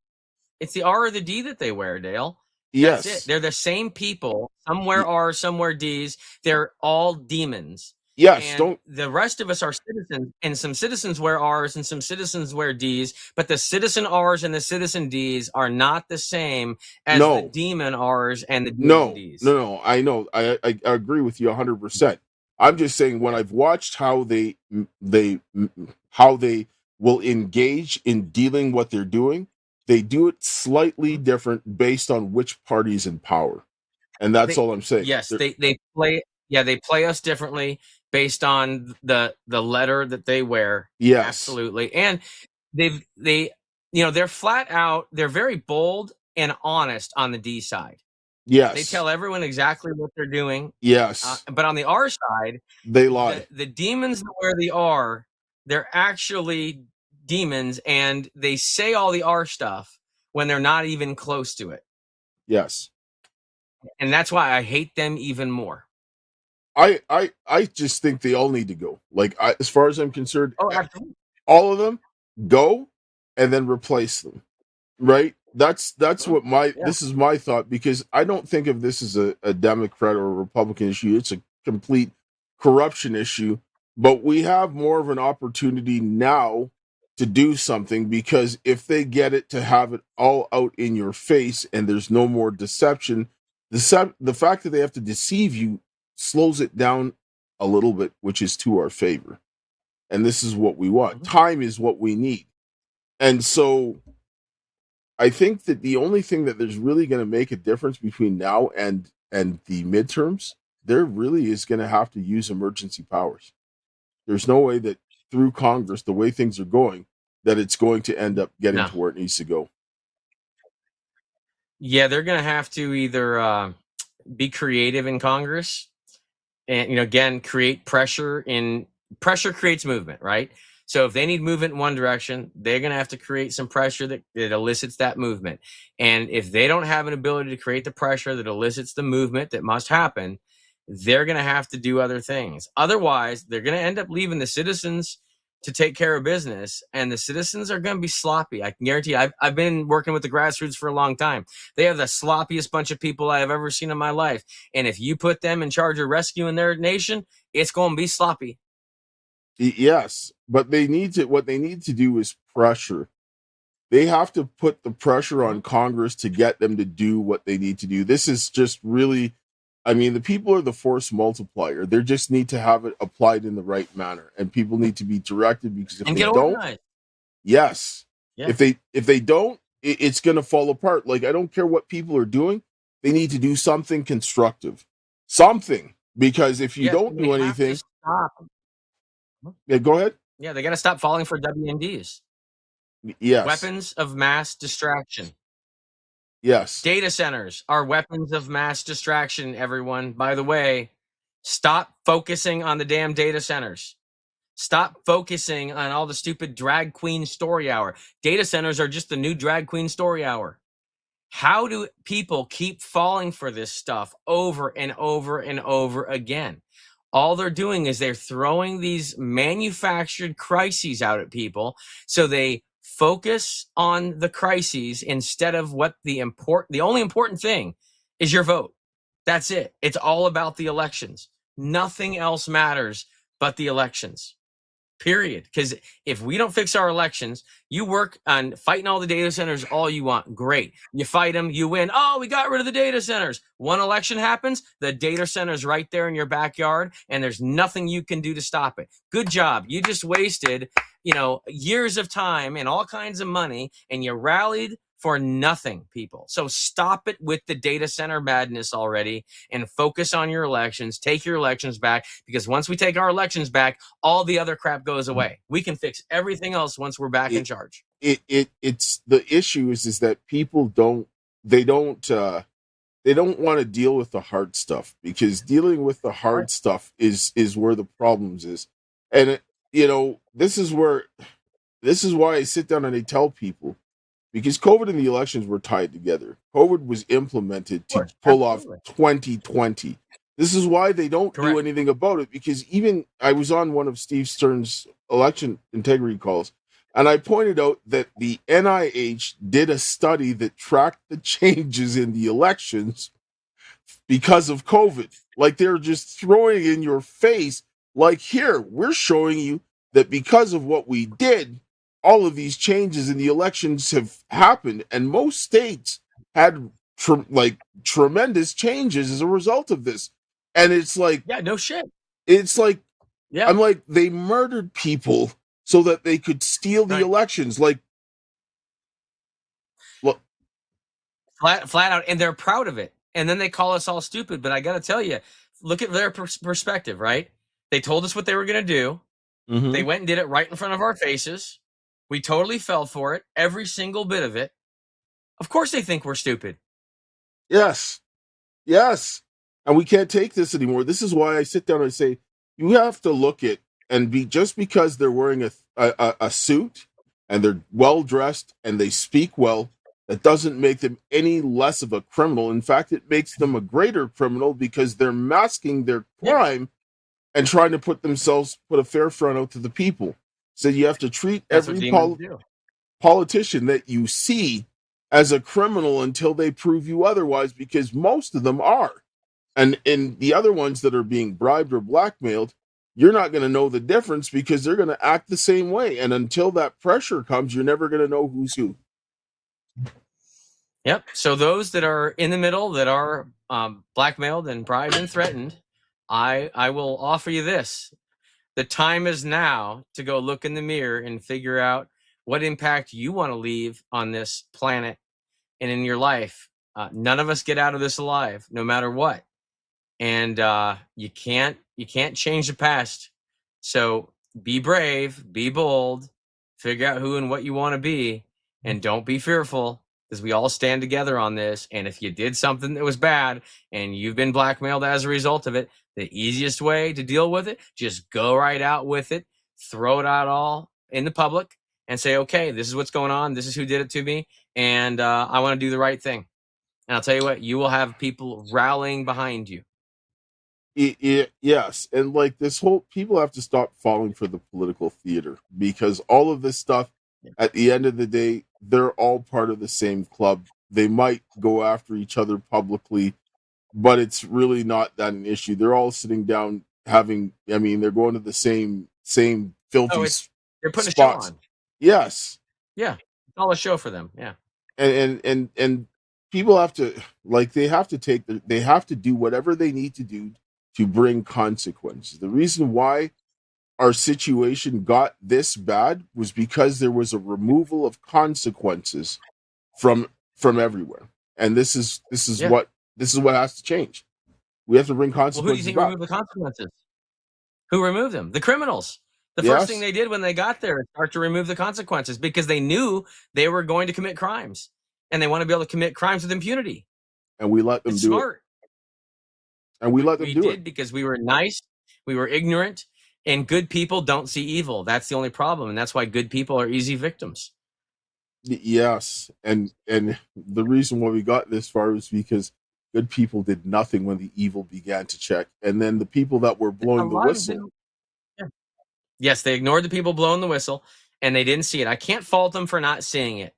It's the R or the D that they wear, Dale. Yes. That's it. They're the same people. Somewhere R, somewhere D's. They're all demons. Yes. And the rest of us are citizens, and some citizens wear R's and some citizens wear D's. But the citizen R's and the citizen D's are not the same as the demon R's and the demon D's. No. I know. I agree with you 100%. I'm just saying, when I've watched how they will engage in dealing what they're doing, they do it slightly different based on which party's in power. And that's all I'm saying. Yes, they play. Yeah, they play us differently based on the letter that they wear. Yes, absolutely. And they're flat out. They're very bold and honest on the D side. Yes, they tell everyone exactly what they're doing. Yes, but on the R side, they lie. The demons that wear the R, they're actually demons, and they say all the R stuff when they're not even close to it. Yes, and that's why I hate them even more. I just think they all need to go. Like, as far as I'm concerned, absolutely. All of them go, and then replace them. Right? That's what Yeah. this is my thought, because I don't think of this as a Democrat or a Republican issue. It's a complete corruption issue. But we have more of an opportunity now to do something, because if they get it to have it all out in your face and there's no more deception, the fact that they have to deceive you slows it down a little bit, which is to our favor. And this is what we want. Time is what we need. And so I think that the only thing that there's really going to make a difference between now and the midterms, there really is going to have to use emergency powers. There's no way that through Congress, the way things are going, that it's going to end up getting No. to where it needs to go. Yeah, they're going to have to either be creative in Congress and, again, create pressure. Pressure creates movement, right? So if they need movement in one direction, they're going to have to create some pressure that elicits that movement. And if they don't have an ability to create the pressure that elicits the movement that must happen, they're going to have to do other things. Otherwise, they're going to end up leaving the citizens to take care of business, and the citizens are going to be sloppy. I can guarantee you. I've been working with the grassroots for a long time. They have the sloppiest bunch of people I have ever seen in my life. And if you put them in charge of rescuing their nation, it's going to be sloppy. Yes, but what they need to do is pressure. They have to put the pressure on Congress to get them to do what they need to do. This is just really, I mean, the people are the force multiplier. They just need to have it applied in the right manner, and people need to be directed, because if And they get don't, organized. yes, Yeah. if they don't, it's going to fall apart. Like, I don't care what people are doing. They need to do something constructive, something, because if you don't do anything, yeah, go ahead. Yeah, they got to stop falling for WMDs. Yes. Weapons of mass distraction. Yes. Data centers are weapons of mass distraction, everyone. By the way, stop focusing on the damn data centers. Stop focusing on all the stupid drag queen story hour. Data centers are just the new drag queen story hour. How do people keep falling for this stuff over and over and over again? All they're doing is they're throwing these manufactured crises out at people, so they focus on the crises instead of what the only important thing is your vote. That's it. It's all about the elections. Nothing else matters but the elections. Period. Because if we don't fix our elections, you work on fighting all the data centers all you want. Great. You fight them, you win. Oh, we got rid of the data centers. One election happens, the data center's right there in your backyard, and there's nothing you can do to stop it. Good job. You just wasted, years of time and all kinds of money, and you rallied for nothing, people. So stop it with the data center madness already and focus on your elections. Take your elections back, because once we take our elections back, all the other crap goes away. We can fix everything else once we're back in charge. It's the issue is that people don't want to deal with the hard stuff, because dealing with the hard stuff is where the problems is. And this is why I sit down and I tell people, because COVID and the elections were tied together. COVID was implemented to pull off 2020. This is why they don't do anything about it, because even I was on one of Steve Stern's election integrity calls, and I pointed out that the NIH did a study that tracked the changes in the elections because of COVID. Like, they're just throwing it in your face. Like, here, we're showing you that because of what we did, all of these changes in the elections have happened, and most states had tremendous changes as a result of this. And it's like, yeah, no shit. It's like, yeah, I'm like, they murdered people so that they could steal the elections. Like, look, flat out, and they're proud of it. And then they call us all stupid. But I got to tell you, look at their perspective, right? They told us what they were going to do. Mm-hmm. They went and did it right in front of our faces. We totally fell for it, every single bit of it. Of course they think we're stupid. Yes. And we can't take this anymore. This is why I sit down and say, you have to look at, and just because they're wearing a suit and they're well-dressed and they speak well, that doesn't make them any less of a criminal. In fact, it makes them a greater criminal, because they're masking their crime and trying to put a fair front out to the people. So you have to treat every politician that you see as a criminal until they prove you otherwise, because most of them are. And in the other ones that are being bribed or blackmailed, you're not going to know the difference because they're going to act the same way. And until that pressure comes, you're never going to know who's who. Yep. So those that are in the middle, that are blackmailed and bribed and threatened, I will offer you this. The time is now to go look in the mirror and figure out what impact you want to leave on this planet and in your life. None of us get out of this alive, no matter what. And you can't change the past. So be brave, be bold, figure out who and what you want to be, and don't be fearful, because we all stand together on this. And if you did something that was bad and you've been blackmailed as a result of it, the easiest way to deal with it, just go right out with it, throw it out all in the public and say, okay, this is what's going on. This is who did it to me. And I want to do the right thing. And I'll tell you what, you will have people rallying behind you. Yes. And like this whole, people have to stop falling for the political theater, because all of this stuff, at the end of the day, they're all part of the same club. They might go after each other publicly, but it's really not that an issue. They're all sitting down having, I mean, they're going to the same filthy they're putting spots. a show on. Yes. Yeah. It's all a show for them. Yeah. And people have to, like, they have to do whatever they need to do to bring consequences. The reason why our situation got this bad was because there was a removal of consequences from everywhere. And this is what has to change. We have to bring consequences. Well, who do you think removed the consequences? Who removed them? The criminals. The first thing they did when they got there is start to remove the consequences, because they knew they were going to commit crimes, and they want to be able to commit crimes with impunity. And we let them do it. And we let them do it because we were nice, we were ignorant, and good people don't see evil. That's the only problem, and that's why good people are easy victims. Yes, and the reason why we got this far was because good people did nothing when the evil began to check, and then the people that were blowing the whistle. Yes, they ignored the people blowing the whistle, and they didn't see it. I can't fault them for not seeing it,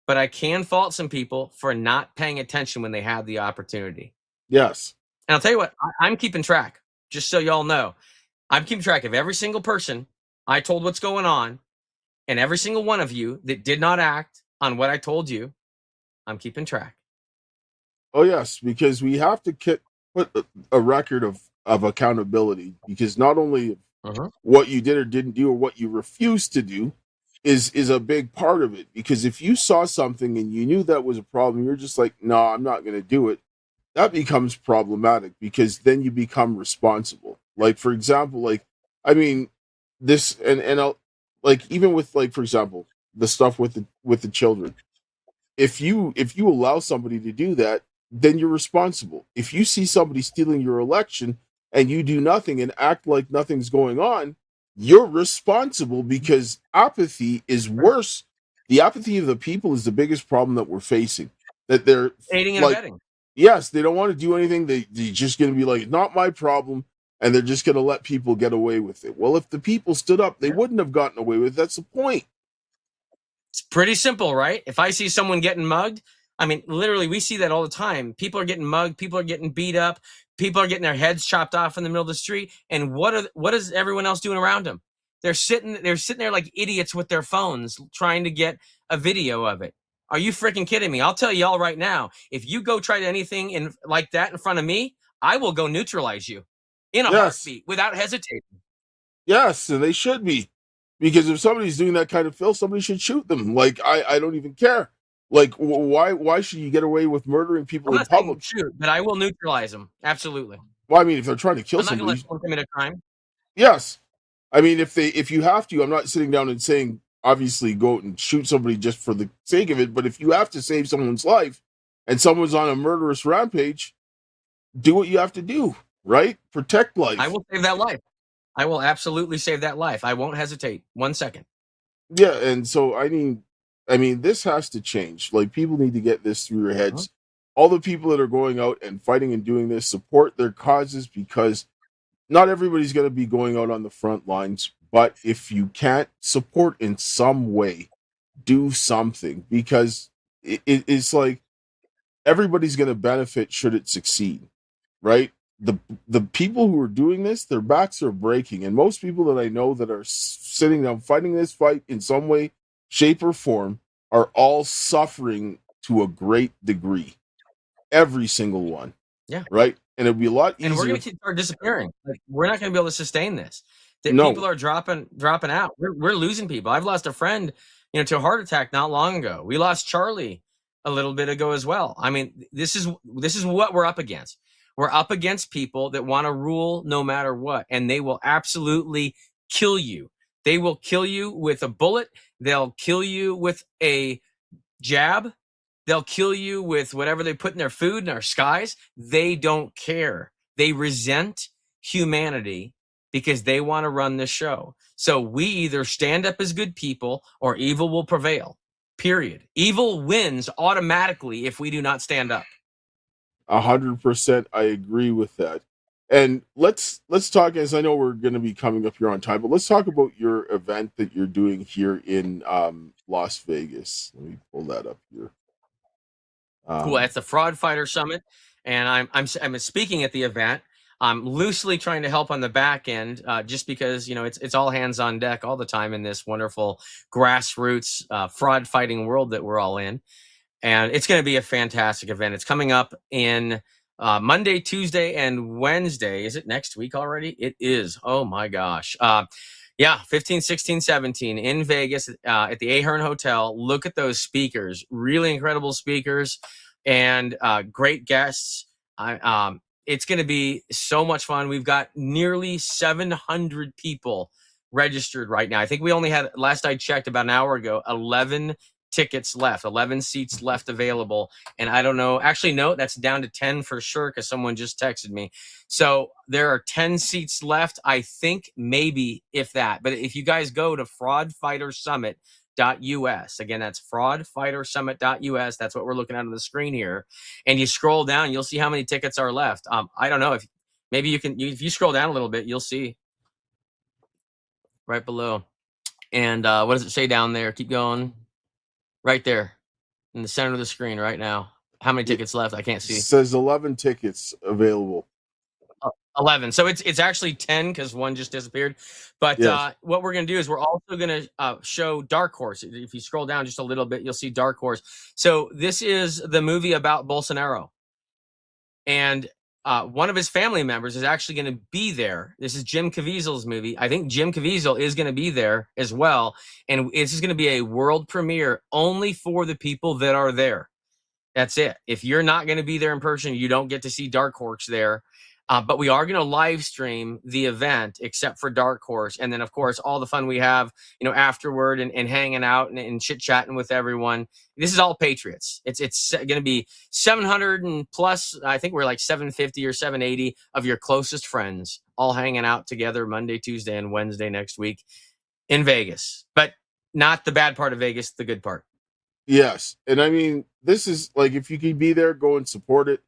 but I can fault some people for not paying attention when they had the opportunity. Yes. And I'll tell you what, I'm keeping track, just so y'all know. I'm keeping track of every single person I told what's going on, and every single one of you that did not act on what I told you. I'm keeping track. Oh, yes, because we have to put a record of accountability, because not only what you did or didn't do, or what you refused to do is a big part of it. Because if you saw something and you knew that was a problem, you're just like, no, I'm not going to do it. That becomes problematic, because then you become responsible. Like, for example, like, I mean, this, and I'll, like, even with, like, for example, the stuff with the children, if you allow somebody to do that, then you're responsible. If you see somebody stealing your election and you do nothing and act like nothing's going on, you're responsible, because apathy is worse. The apathy of the people is the biggest problem that we're facing. That they're aiding and abetting. Yes, they don't want to do anything. They're just going to be like, not my problem, and they're just going to let people get away with it. Well, if the people stood up, they wouldn't have gotten away with it. That's the point. It's pretty simple, right? If I see someone getting mugged, I mean, literally, we see that all the time. People are getting mugged. People are getting beat up. People are getting their heads chopped off in the middle of the street. And what is everyone else doing around them? They're sitting there like idiots with their phones trying to get a video of it. Are you freaking kidding me? I'll tell y'all right now, if you go try anything like that in front of me, I will go neutralize you in a heartbeat without hesitating. Yes, and they should be. Because if somebody's doing that kind of filth, somebody should shoot them. Like, I don't even care. Like, why should you get away with murdering people in public? Shoot, but I will neutralize them. Absolutely. Well, I mean, if they're trying to kill I'm somebody, not going to let someone commit a crime. Yes, I mean, if you have to, I'm not sitting down and saying, obviously, go out and shoot somebody just for the sake of it. But if you have to save someone's life, and someone's on a murderous rampage, do what you have to do. Right? Protect life. I will save that life. I will absolutely save that life. I won't hesitate 1 second. Yeah, and so I mean, this has to change. Like, people need to get this through their heads. All the people that are going out and fighting and doing this, support their causes, because not everybody's going to be going out on the front lines. But if you can't, support in some way. do something, because it's like everybody's going to benefit should it succeed, right? The people who are doing this, their backs are breaking, and most people that I know that are sitting down fighting this fight in some way, shape, or form are all suffering to a great degree. Every single one, Yeah. right? And it'd be a lot easier. And we're going to start disappearing. Like, we're not going to be able to sustain this. That No. people are dropping out. We're losing people. I've lost a friend, to a heart attack not long ago. We lost Charlie a little bit ago as well. I mean, this is what we're up against. We're up against people that want to rule no matter what, and they will absolutely kill you. They will kill you with a bullet. They'll kill you with a jab. They'll kill you with whatever they put in their food in our skies. They don't care. They resent humanity because they want to run the show. So we either stand up as good people or evil will prevail. Period. Evil wins automatically if we do not stand up. 100%, I agree with that. And let's talk, as I know we're going to be coming up here on time, but let's talk about your event that you're doing here in Las Vegas. Let me pull that up here. Cool. That's the Fraud Fighter Summit, and I'm speaking at the event. I'm loosely trying to help on the back end, just because it's all hands on deck all the time in this wonderful grassroots fraud fighting world that we're all in, and it's going to be a fantastic event. It's coming up in Monday, Tuesday, and Wednesday. Is it next week already? It is. Oh my gosh. Yeah, 15, 16, 17 in Vegas at the Ahern Hotel. Look at those speakers, really incredible speakers and great guests. It's going to be so much fun. We've got nearly 700 people registered right now. I think we only had, last I checked about an hour ago, 11 tickets left, 11 seats left available. And I don't know, actually, no, that's down to 10 for sure, because someone just texted me. So there are 10 seats left, I think, maybe, if that. But if you guys go to fraudfightersummit.us, again, that's fraudfightersummit.us, that's what we're looking at on the screen here, and you scroll down, you'll see how many tickets are left. I don't know, if maybe you can, if you scroll down a little bit, you'll see right below. And what does it say down there? Keep going. Right there in the center of the screen right now. How many tickets left? I can't see. It says 11 tickets available. 11. So it's actually 10 because one just disappeared. But yes. What we're going to do is we're also going to show Dark Horse. If you scroll down just a little bit, you'll see Dark Horse. So this is the movie about Bolsonaro. And one of his family members is actually going to be there. This is Jim Caviezel's movie. I think Jim Caviezel is going to be there as well. And this is going to be a world premiere only for the people that are there. That's it. If you're not going to be there in person, you don't get to see Dark Horse there. But we are going to live stream the event, except for Dark Horse. And then, of course, all the fun we have, afterward and hanging out and chit-chatting with everyone. This is all Patriots. It's going to be 700 and plus, I think we're like 750 or 780 of your closest friends all hanging out together Monday, Tuesday, and Wednesday next week in Vegas. But not the bad part of Vegas, the good part. Yes. And I mean, this is like, if you can be there, go and support it.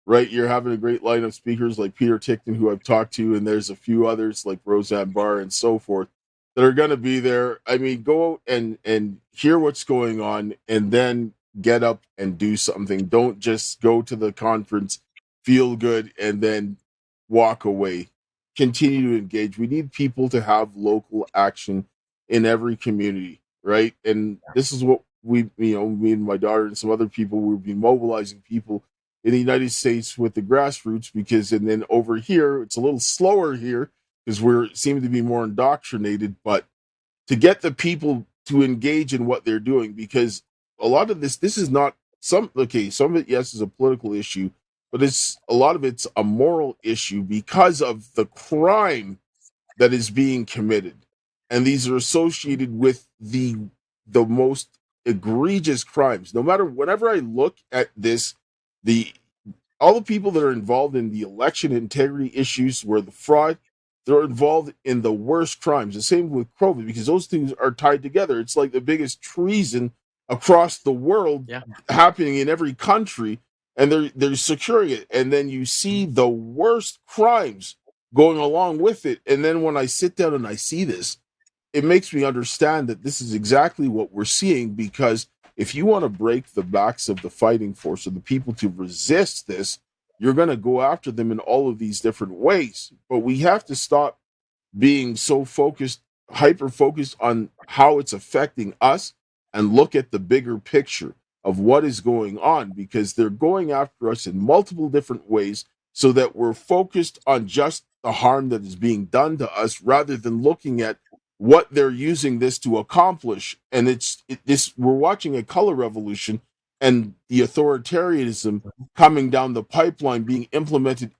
Right, you're having a great line of speakers like Peter Tickton, who I've talked to, and there's a few others like Roseanne Barr and so forth that are going to be there. I mean, go out and hear what's going on, and then get up and do something. Don't just go to the conference, feel good, and then walk away. Continue to engage. We need people to have local action in every community, right? And this is what me and my daughter and some other people, we've been mobilizing people in the United States with the grassroots, and then over here, it's a little slower here because we seem to be more indoctrinated, but to get the people to engage in what they're doing, because a lot of this is not some of it, yes, is a political issue, but a lot of it's a moral issue because of the crime that is being committed. And these are associated with the most egregious crimes. Whenever I look at this, all the people that are involved in the election integrity issues, where the fraud, they're involved in the worst crimes. The same with COVID, because those things are tied together. It's like the biggest treason across the world happening in every country, and they're securing it. And then you see the worst crimes going along with it. And then when I sit down and I see this, it makes me understand that this is exactly what we're seeing, because if you want to break the backs of the fighting force of the people to resist this, you're going to go after them in all of these different ways. But we have to stop being so focused, hyper focused on how it's affecting us, and look at the bigger picture of what is going on, because they're going after us in multiple different ways, so that we're focused on just the harm that is being done to us, rather than looking at what they're using this to accomplish. And this we're watching a color revolution, and the authoritarianism coming down the pipeline being implemented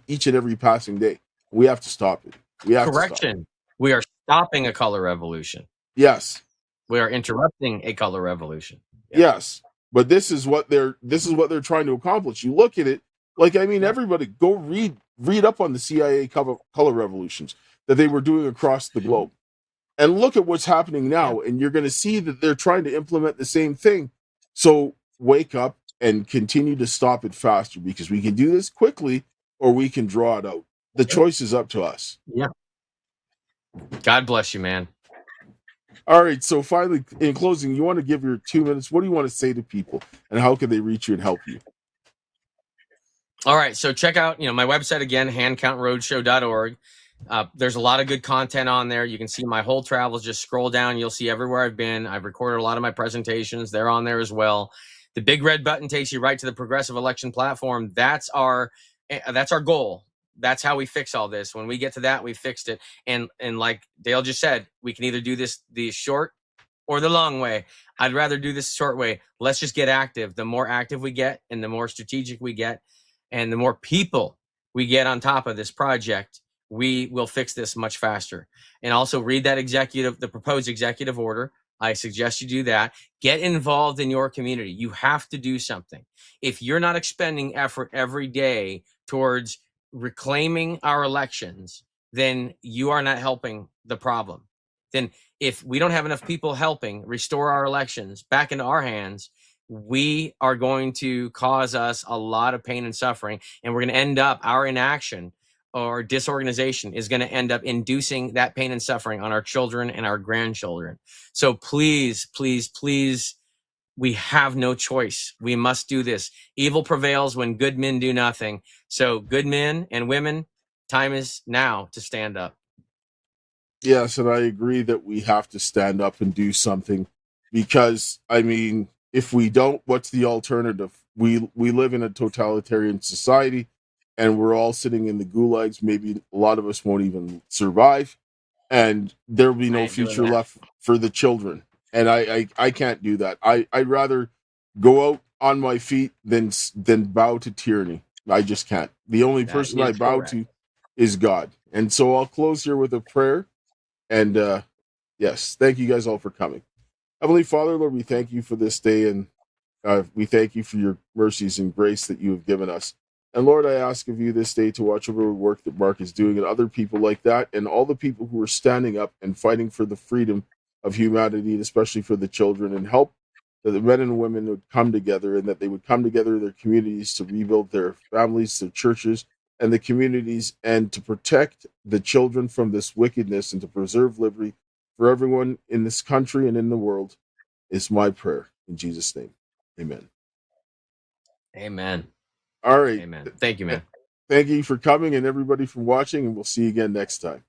each and every passing day. We have to stop it. We have to stop it. Correction. We are stopping a color revolution. Yes. We are interrupting a color revolution. Yeah. Yes. But this is what they're trying to accomplish. You look at it, like, I mean, everybody go read up on the CIA color revolutions that they were doing across the globe. And look at what's happening now, and you're going to see that they're trying to implement the same thing. So wake up and continue to stop it faster, because we can do this quickly, or we can draw it out. The choice is up to us. Yeah. God bless you, man. All right. So finally, in closing, you want to give your 2 minutes. What do you want to say to people, and how can they reach you and help you? All right. So check out, my website again, handcountroadshow.org. There's a lot of good content on there. You can see my whole travels. Just scroll down. You'll see everywhere I've been. I've recorded a lot of my presentations. They're on there as well. The big red button takes you right to the Progressive Election Platform. That's our goal. That's how we fix all this. When we get to that, we fixed it. And like Dale just said, we can either do this the short or the long way. I'd rather do this short way. Let's just get active. The more active we get, and the more strategic we get, and the more people we get on top of this project, we will fix this much faster. And also read that the proposed executive order. I suggest you do that. Get involved in your community. You have to do something. If you're not expending effort every day towards reclaiming our elections, then you are not helping the problem. Then if we don't have enough people helping restore our elections back into our hands, we are going to cause us a lot of pain and suffering. And we're going to end up, our inaction or disorganization is going to end up inducing that pain and suffering on our children and our grandchildren. So please, please, please, we have no choice. We must do this. Evil prevails when good men do nothing. So good men and women, time is now to stand up. Yes, and I agree that we have to stand up and do something, because, I mean, if we don't, what's the alternative? We live in a totalitarian society, and we're all sitting in the gulags. Maybe a lot of us won't even survive, and there'll be no future left for the children. And I can't do that. I'd rather go out on my feet than bow to tyranny. I just can't. The only person I bow to is God. And so I'll close here with a prayer. And yes, thank you guys all for coming. Heavenly Father, Lord, we thank you for this day, and we thank you for your mercies and grace that you have given us. And Lord, I ask of you this day to watch over the work that Mark is doing, and other people like that, and all the people who are standing up and fighting for the freedom of humanity, and especially for the children, and help that the men and women would come together, and that they would come together in their communities to rebuild their families, their churches, and the communities, and to protect the children from this wickedness, and to preserve liberty for everyone in this country and in the world, is my prayer. In Jesus' name, amen. Amen. All right. Amen. Thank you, man. Thank you for coming, and everybody for watching, and we'll see you again next time.